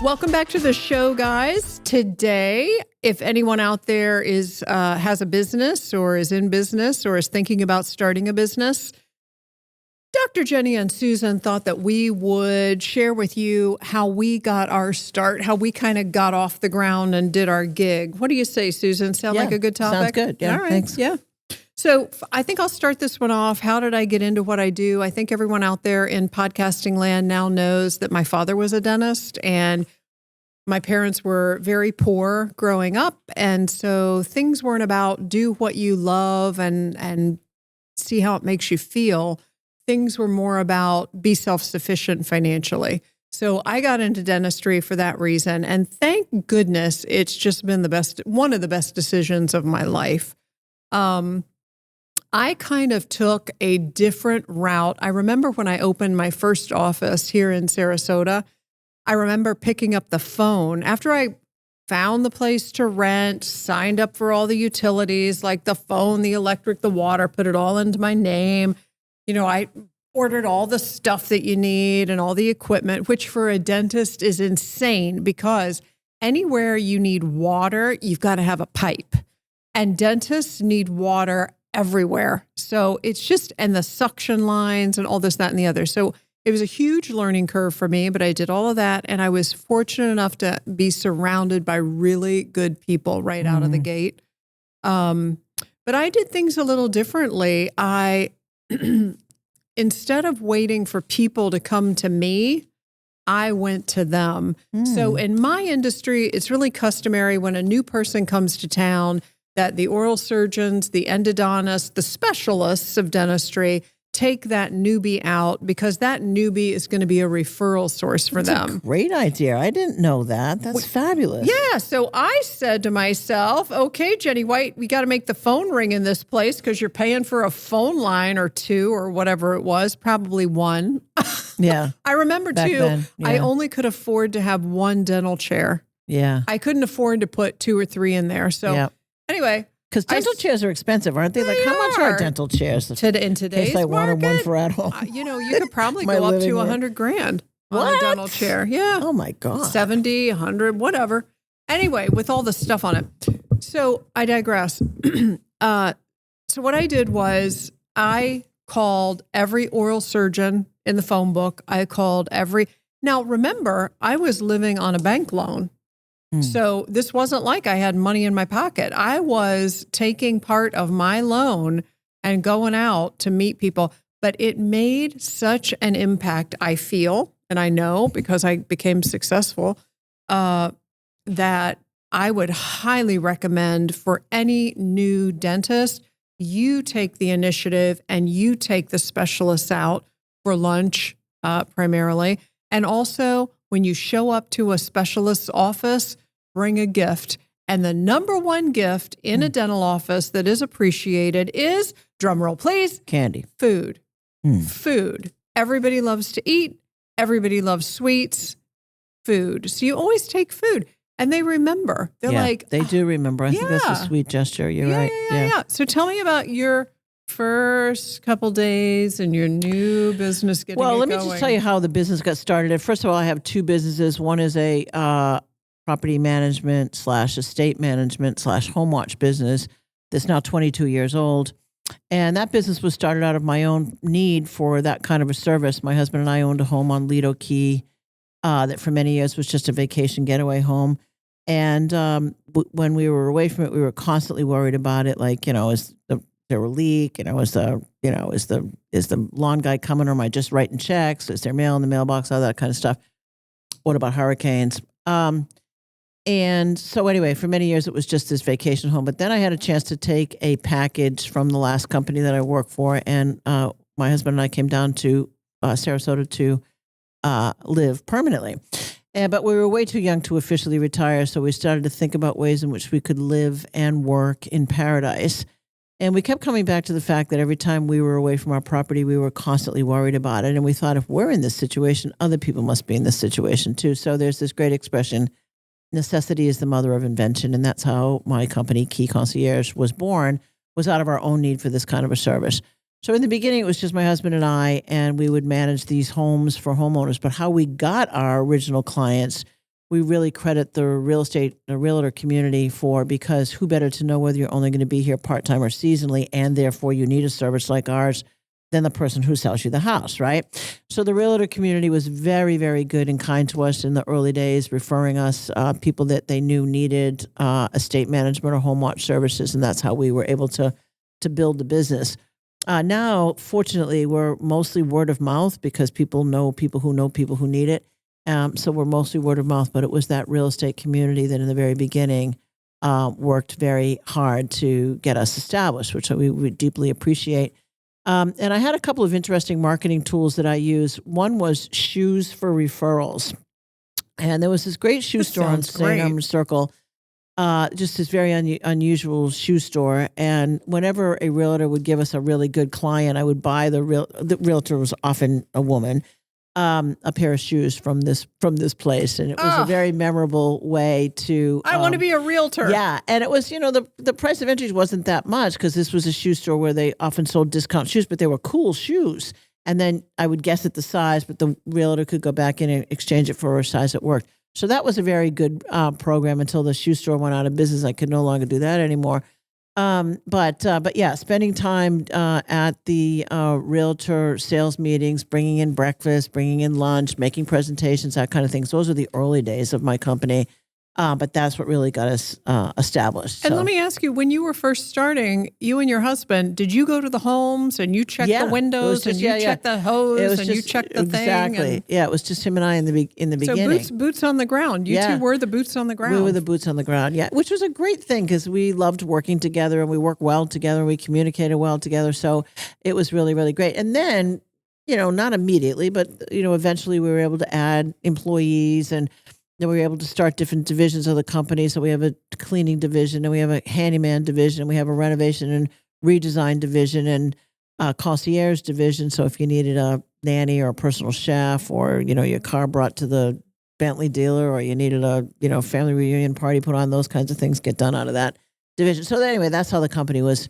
Welcome back to the show, guys. Today, if anyone out there has a business or is in business or is thinking about starting a business, Dr. Jenny and Susan thought that we would share with you how we got our start, how we kind of got off the ground and did our gig. What do you say, Susan? Sound like a good topic? Sounds good. Yeah, all right. Thanks. Yeah. So I think I'll start this one off. How did I get into what I do? I think everyone out there in podcasting land now knows that my father was a dentist and my parents were very poor growing up. And so things weren't about do what you love and see how it makes you feel. Things were more about be self-sufficient financially. So I got into dentistry for that reason. And thank goodness it's just been one of the best decisions of my life. I kind of took a different route. I remember when I opened my first office here in Sarasota, I remember picking up the phone after I found the place to rent, signed up for all the utilities, like the phone, the electric, the water, put it all into my name. You know, I ordered all the stuff that you need and all the equipment, which for a dentist is insane because anywhere you need water, you've got to have a pipe. And dentists need water everywhere. So it's just, and the suction lines and all this, that, and the other. So it was a huge learning curve for me, but I did all of that. And I was fortunate enough to be surrounded by really good people right out of the gate. But I did things a little differently. Instead of waiting for people to come to me, I went to them. So in my industry, it's really customary when a new person comes to town that the oral surgeons, the endodontists, the specialists of dentistry take that newbie out because that newbie is going to be a referral source for them. A great idea. I didn't know that. That's fabulous. Yeah. So I said to myself, okay, Jenny White, we got to make the phone ring in this place because you're paying for a phone line or two or whatever it was, probably one. Yeah. I remember Back too, then, yeah. I only could afford to have one dental chair. Yeah. I couldn't afford to put two or three in there. So anyway. Because dental chairs are expensive, aren't they? Like, how much are dental chairs? In today's I market, wanted one for at home. You could probably go up to $100,000 on a dental chair. Yeah. Oh my God. 70, 100, whatever. Anyway, with all the stuff on it. So I digress. So what I did was I called every oral surgeon in the phone book. Now remember, I was living on a bank loan. So this wasn't like I had money in my pocket. I was taking part of my loan and going out to meet people, but it made such an impact, I feel, and I know because I became successful, that I would highly recommend for any new dentist, you take the initiative and you take the specialists out for lunch primarily. And also, when you show up to a specialist's office, bring a gift. And the number one gift in a dental office that is appreciated is, drumroll please, candy. Food. Food. Everybody loves to eat. Everybody loves sweets. Food. So you always take food. And they remember. They're like... They do remember. I think that's a sweet gesture. You're right. Yeah. So tell me about your first couple days and your new business getting Well, let me going. just tell you how the business got started. First of all, I have two businesses. One is a property management / estate management / home watch business that's now 22 years old. And that business was started out of my own need for that kind of a service. My husband and I owned a home on Lido Key that for many years was just a vacation getaway home. And when we were away from it, we were constantly worried about it. Like, is there a leak? Is the lawn guy coming, or am I just writing checks? Is there mail in the mailbox? All that kind of stuff. What about hurricanes? And so anyway, for many years, it was just this vacation home. But then I had a chance to take a package from the last company that I worked for. And my husband and I came down to Sarasota to live permanently. But we were way too young to officially retire. So we started to think about ways in which we could live and work in paradise. And we kept coming back to the fact that every time we were away from our property, we were constantly worried about it. And we thought, if we're in this situation, other people must be in this situation too. So there's this great expression, necessity is the mother of invention. And that's how my company, Key Concierge, was born, was out of our own need for this kind of a service. So in the beginning, it was just my husband and I, and we would manage these homes for homeowners. But how we got our original clients we really credit the realtor community for, because who better to know whether you're only going to be here part-time or seasonally, and therefore you need a service like ours, than the person who sells you the house, right? So the realtor community was very, very good and kind to us in the early days, referring us people that they knew needed estate management or home watch services, and that's how we were able to build the business. Now, fortunately, we're mostly word of mouth, because people know people who need it. So we're mostly word of mouth, but it was that real estate community that in the very beginning worked very hard to get us established, which we deeply appreciate. And I had a couple of interesting marketing tools that I use. One was shoes for referrals. And there was this great shoe store on St. Armand Circle, just this very unusual shoe store. And whenever a realtor would give us a really good client, I would buy the realtor was often a woman, a pair of shoes from this place. And it was a very memorable way to... I want to be a realtor. Yeah. And it was, the price of entry wasn't that much, because this was a shoe store where they often sold discount shoes, but they were cool shoes. And then I would guess at the size, but the realtor could go back in and exchange it for a size that worked. So that was a very good program until the shoe store went out of business. I could no longer do that anymore. But yeah, spending time at the realtor sales meetings, bringing in breakfast, bringing in lunch, making presentations, that kind of things. Those are the early days of my company. But that's what really got us established. And let me ask you, when you were first starting, you and your husband, did you go to the homes and you check the windows and you check the hose and you check the thing? Exactly. Yeah, it was just him and I in the beginning. So boots on the ground. You two were the boots on the ground. We were the boots on the ground, yeah, which was a great thing, because we loved working together and we worked well together and we communicated well together. So it was really, really great. And then, not immediately, but, eventually we were able to add employees, and then we were able to start different divisions of the company. So we have a cleaning division, and we have a handyman division, and we have a renovation and redesign division, and a concierge division. So if you needed a nanny or a personal chef, or, your car brought to the Bentley dealer, or you needed a, family reunion party put on, those kinds of things get done out of that division. So anyway, that's how the company was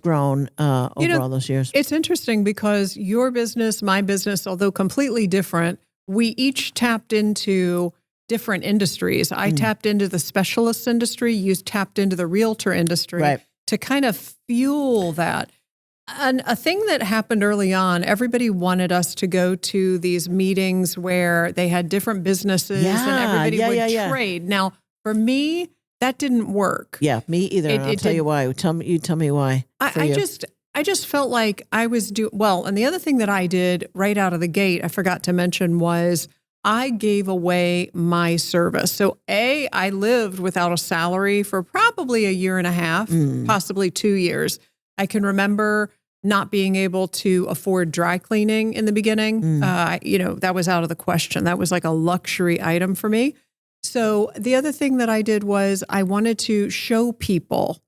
grown over all those years. It's interesting, because your business, my business, although completely different, we each tapped into different industries. I tapped into the specialist industry. You tapped into the realtor industry to kind of fuel that. And a thing that happened early on, everybody wanted us to go to these meetings where they had different businesses and everybody would trade. Now, for me, that didn't work. Yeah, me either. I'll tell you why. Tell me why. I just felt like I was well. And the other thing that I did right out of the gate, I forgot to mention, was I gave away my service. So I lived without a salary for probably a year and a half, possibly 2 years. I can remember not being able to afford dry cleaning in the beginning. That was out of the question. That was like a luxury item for me. So the other thing that I did was I wanted to show people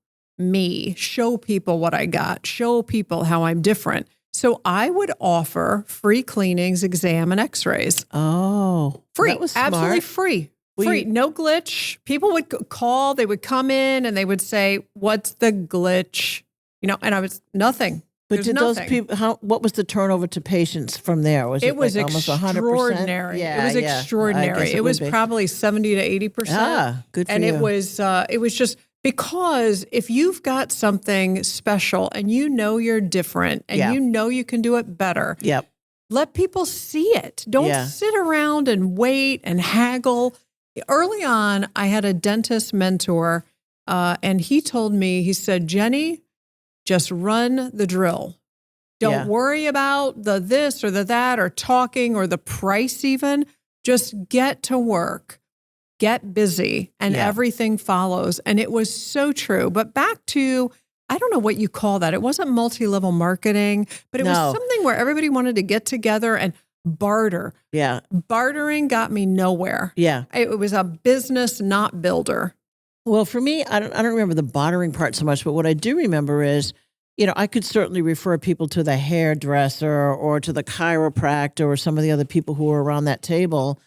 show people what I got, show people how I'm different. So I would offer free cleanings, exam, and x-rays. Oh, free. That was smart. Absolutely free. Free. No glitch. People would call, they would come in and they would say, "What's the glitch?" And I was nothing. But did those people, what was the turnover to patients from there? Was it was like almost 100%? Extraordinary. Yeah, it was extraordinary. It was probably 70 to 80%. Ah, good for you. And it was just, because if you've got something special and you're different and you can do it better, let people see it. Don't sit around and wait and haggle. Early on, I had a dentist mentor, and he told me, he said, "Jenny, just run the drill. Don't worry about the this or the that or talking or the price even. Just get to work. Get busy, and everything follows." And it was so true. But back to, I don't know what you call that. It wasn't multi-level marketing, but it was something where everybody wanted to get together and barter. Yeah. Bartering got me nowhere. Yeah. It was a business, not builder. Well, for me, I don't remember the bartering part so much, but what I do remember is, I could certainly refer people to the hairdresser or to the chiropractor or some of the other people who were around that table.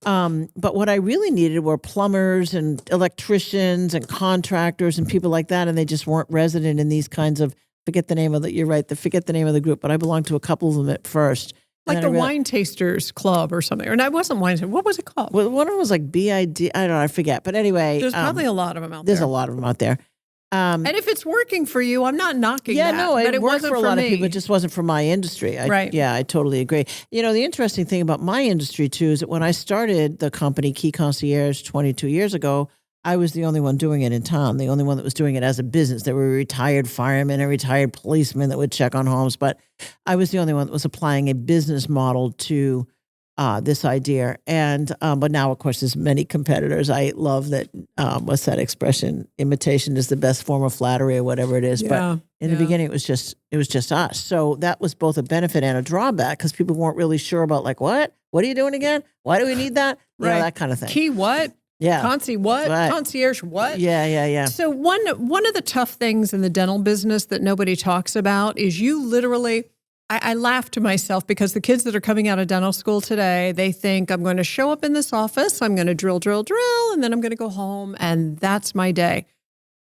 But what I really needed were plumbers and electricians and contractors and people like that. And they just weren't resident in these kinds of, forget the name of the group, but I belonged to a couple of them at first. Like then the I realized, Wine Tasters Club or something. Or no, it wasn't Wine Tasters. What was it called? well, one of them was like BID. I don't know. I forget. But anyway, There's probably a lot of them out there's there. a lot of them out there. And if it's working for you, I'm not knocking Yeah, that. no, but it worked wasn't for a lot me. of people. It just wasn't for my industry. Right. Yeah, I totally agree. The interesting thing about my industry too is that when I started the company Key Concierge 22 years ago, I was the only one doing it in town, the only one that was doing it as a business. There were retired firemen and retired policemen that would check on homes, but I was the only one that was applying a business model to this idea. And but now, of course, there's many competitors. I love that. What's that expression? Imitation is the best form of flattery, or whatever it is. Yeah, But in the beginning, it was just us. So that was both a benefit and a drawback because people weren't really sure about like what are you doing again? Why do we need that? Right. That kind of thing. Key what? Yeah. Conci what? Right. Concierge what? Yeah. So one of the tough things in the dental business that nobody talks about is you literally, I laugh to myself because the kids that are coming out of dental school today, they think I'm going to show up in this office, I'm going to drill, and then I'm going to go home and that's my day.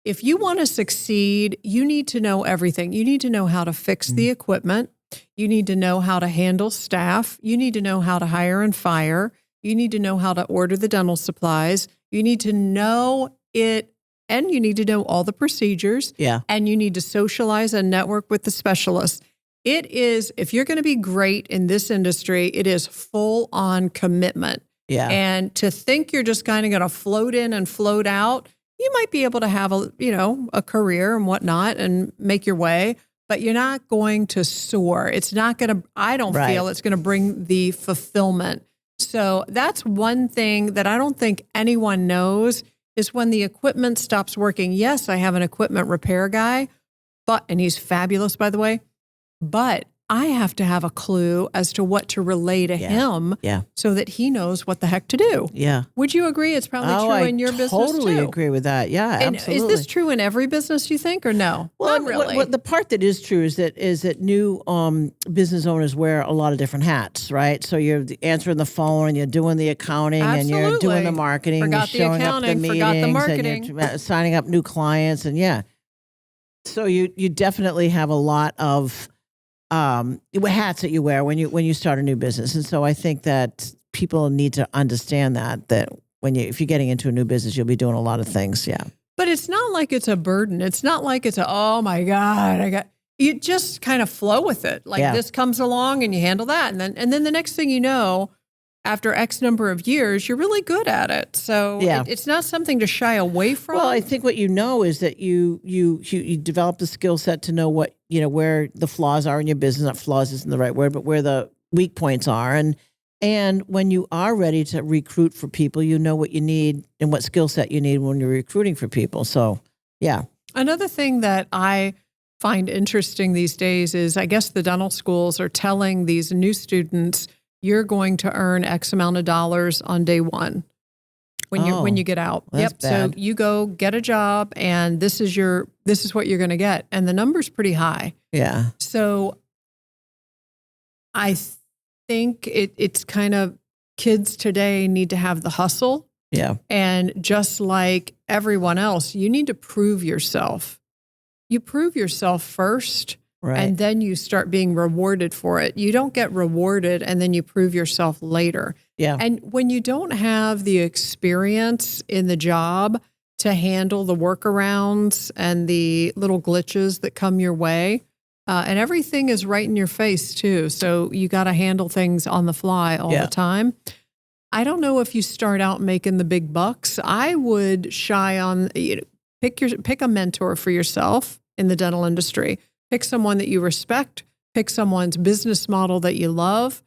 If you want to succeed, you need to know everything. You need to know how to fix the equipment. You need to know how to handle staff. You need to know how to hire and fire. You need to know how to order the dental supplies. You need to know it, and you need to know all the procedures. Yeah. And you need to socialize and network with the specialists. It is, if you're going to be great in this industry, it is full on commitment. Yeah. And to think you're just kind of going to float in and float out, you might be able to have a career and whatnot and make your way, but you're not going to soar. It's not going to, I don't feel it's going to bring the fulfillment. So that's one thing that I don't think anyone knows is when the equipment stops working. Yes, I have an equipment repair guy, and he's fabulous, by the way, but I have to have a clue as to what to relay to him so that he knows what the heck to do. Yeah. Would you agree? It's probably true in your business too. I totally agree with that. Yeah, and absolutely. is this true in every business, you think, or no? Well, Not really. what the part that is true is that new business owners wear a lot of different hats, right? So you're answering the phone and you're doing the accounting and you're doing the marketing, Forgot you're the showing up at the accounting, meetings forgot the and marketing. you're signing up new clients and So you definitely have a lot of hats that you wear when you start a new business, and so I think that people need to understand that if you're getting into a new business, you'll be doing a lot of things. Yeah. But it's not like it's a burden. It's not like it's oh my God, you just kind of flow with it. Like this comes along and you handle that. And then the next thing you know, after X number of years, you're really good at it. So it's not something to shy away from. Well, I think what you know is that you develop the skill set to know what, where the flaws are in your business. Not flaws isn't the right word, but where the weak points are. And when you are ready to recruit for people, you know what you need and what skill set you need when you're recruiting for people. So, yeah. Another thing that I find interesting these days is I guess the dental schools are telling these new students, you're going to earn X amount of dollars on day one when you get out. That's bad. So you go get a job and this is what you're going to get. And the number's pretty high. Yeah. So I think it's kind of kids today need to have the hustle. Yeah. And just like everyone else, you need to prove yourself. You prove yourself first. Right. And then you start being rewarded for it. You don't get rewarded and then you prove yourself later. Yeah. And when you don't have the experience in the job to handle the workarounds and the little glitches that come your way, and everything is right in your face too. So you got to handle things on the fly all the time. I don't know if you start out making the big bucks. I would shy on, pick a mentor for yourself in the dental industry. Pick someone that you respect, pick someone's business model that you love,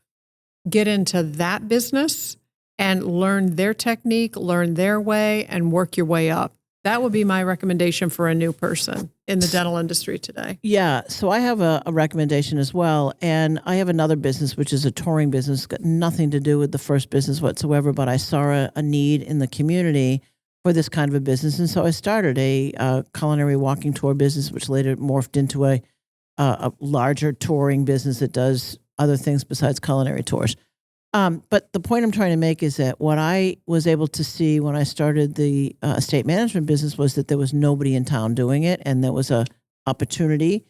get into that business and learn their technique, learn their way, and work your way up. That would be my recommendation for a new person in the dental industry today. Yeah. So I have a recommendation as well. And I have another business, which is a touring business, got nothing to do with the first business whatsoever, but I saw a need in the community for this kind of a business. And so I started a culinary walking tour business, which later morphed into a larger touring business that does other things besides culinary tours. But the point I'm trying to make is that what I was able to see when I started the estate management business was that there was nobody in town doing it, and there was a opportunity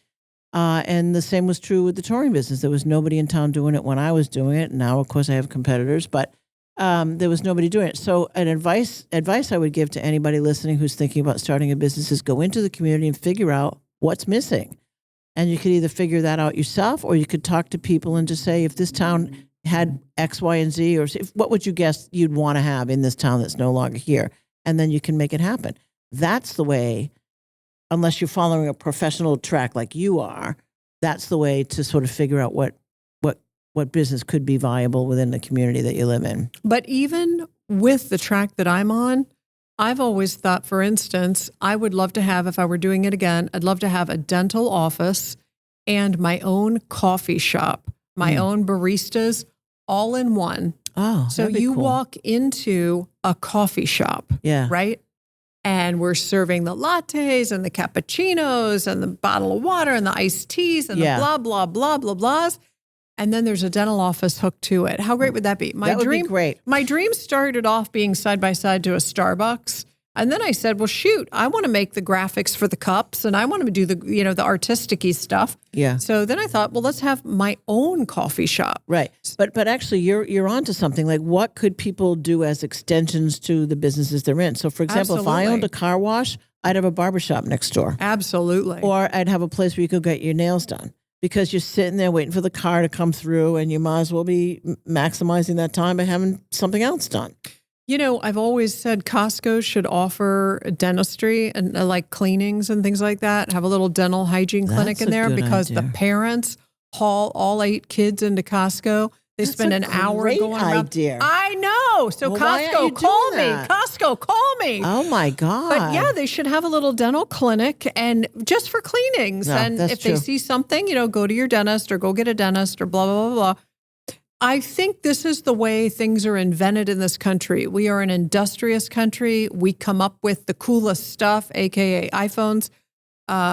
And the same was true with the touring business. There was nobody in town doing it when I was doing it. Now, of course, I have competitors, but there was nobody doing it. So an advice I would give to anybody listening who's thinking about starting a business is go into the community and figure out what's missing. And you could either figure that out yourself, or you could talk to people and just say, if this town had X, Y, and Z, or what would you guess you'd want to have in this town that's no longer here? And then you can make it happen. That's the way, unless you're following a professional track like you are, that's the way to sort of figure out what business could be viable within the community that you live in. But even with the track that I'm on, I've always thought, for instance, I would love to have, if I were doing it again, I'd love to have a dental office and my own coffee shop, my own baristas, all in one. Oh, so you cool. walk into a coffee shop, right? And we're serving the lattes and the cappuccinos and the bottle of water and the iced teas and the blah, blah, blah, blah, blahs. And then there's a dental office hooked to it. How great would that be? That would be great. My dream started off being side by side to a Starbucks. And then I said, well, shoot, I want to make the graphics for the cups and I want to do the artistic-y stuff. Yeah. So then I thought, well, let's have my own coffee shop. Right. But actually you're onto something. Like, what could people do as extensions to the businesses they're in? So for example, if I owned a car wash, I'd have a barbershop next door. Absolutely. Or I'd have a place where you could get your nails done. Because you're sitting there waiting for the car to come through, and you might as well be maximizing that time by having something else done. You know, I've always said Costco should offer dentistry and like cleanings and things like that. Have a little dental hygiene clinic in there because the parents haul all 8 kids into Costco. They spend an hour going around. Idea. I know. So well, Costco, call me. That? Costco, call me. Oh my God. But yeah, they should have a little dental clinic and just for cleanings. No, and if true. they see something, go to your dentist or go get a dentist or blah, blah, blah, blah. I think this is the way things are invented in this country. We are an industrious country. We come up with the coolest stuff, AKA iPhones.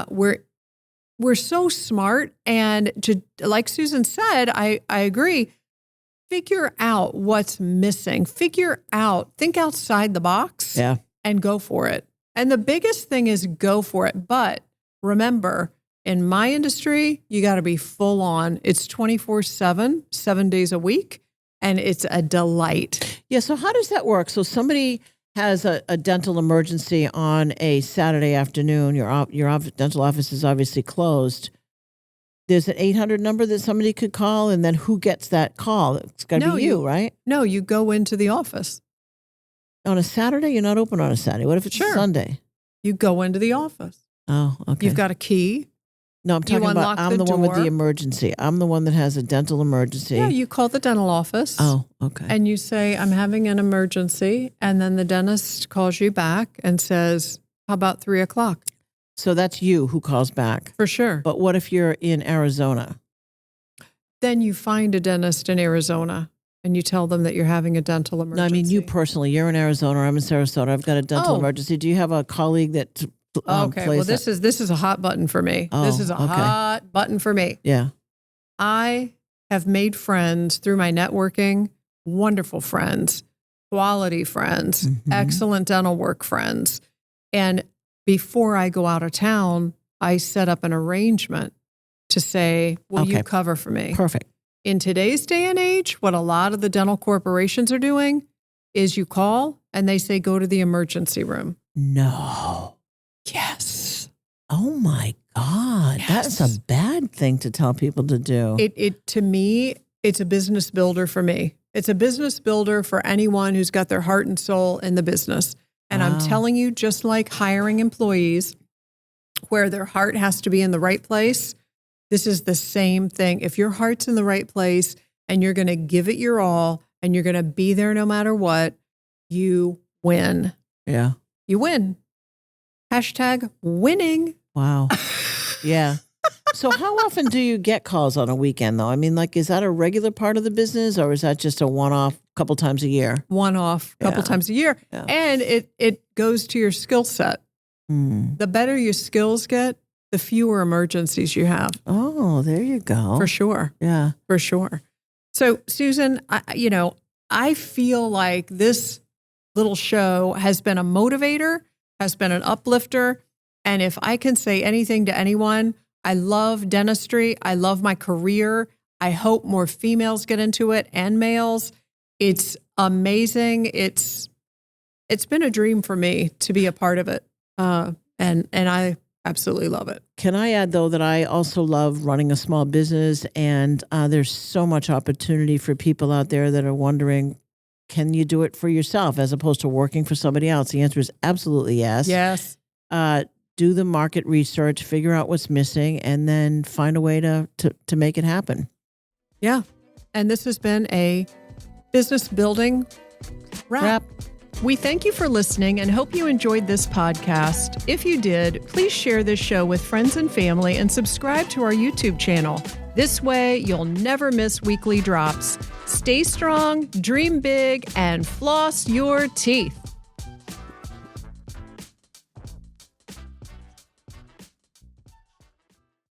We're so smart. And like Susan said, I agree. Figure out what's missing. Think outside the box and go for it. And the biggest thing is go for it. But remember, in my industry, you got to be full on. It's 24/7, 7 days a week, and it's a delight. Yeah. So how does that work? So somebody has a dental emergency on a Saturday afternoon. Your dental office is obviously closed. There's an 800 number that somebody could call, and then who gets that call? It's got to be you, right? No, you go into the office. On a Saturday? You're not open on a Saturday. What if it's a Sunday? You go into the office. Oh, okay. You've got a key. No, I'm talking about I'm the one with the emergency. I'm the one that has a dental emergency. Yeah, you call the dental office. Oh, okay. And you say, I'm having an emergency. And then the dentist calls you back and says, how about 3:00? So that's you who calls back. For sure. But what if you're in Arizona? Then you find a dentist in Arizona and you tell them that you're having a dental emergency. No, I mean, you personally, you're in Arizona, I'm in Sarasota. I've got a dental emergency. Do you have a colleague that okay, well, this is a hot button for me. This is a hot button for me. Yeah. I have made friends through my networking, wonderful friends, quality friends, excellent dental work friends. And before I go out of town, I set up an arrangement to say, will you cover for me? Perfect. In today's day and age, what a lot of the dental corporations are doing is you call and they say, go to the emergency room. No. Yes. Oh my God. Yes. That's a bad thing to tell people to do. To me, it's a business builder for me. It's a business builder for anyone who's got their heart and soul in the business. And I'm telling you, just like hiring employees where their heart has to be in the right place, this is the same thing. If your heart's in the right place and you're going to give it your all and you're going to be there no matter what, you win. Yeah. You win. Hashtag winning. Wow. Yeah. So how often do you get calls on a weekend, though? I mean, like, is that a regular part of the business or is that just a one-off couple times a year? One-off couple times a year. Yeah. And it goes to your skill set. The better your skills get, the fewer emergencies you have. Oh, there you go. For sure. Yeah. For sure. So, Susan, I feel like this little show has been a motivator, has been an uplifter. And if I can say anything to anyone, I love dentistry. I love my career. I hope more females get into it and males. It's amazing. It's been a dream for me to be a part of it. And I absolutely love it. Can I add, though, that I also love running a small business, and there's so much opportunity for people out there that are wondering, can you do it for yourself as opposed to working for somebody else? The answer is absolutely yes. Yes. Do the market research, figure out what's missing, and then find a way to make it happen. Yeah. And this has been a business building wrap. We thank you for listening and hope you enjoyed this podcast. If you did, please share this show with friends and family and subscribe to our YouTube channel. This way, you'll never miss weekly drops. Stay strong, dream big, and floss your teeth.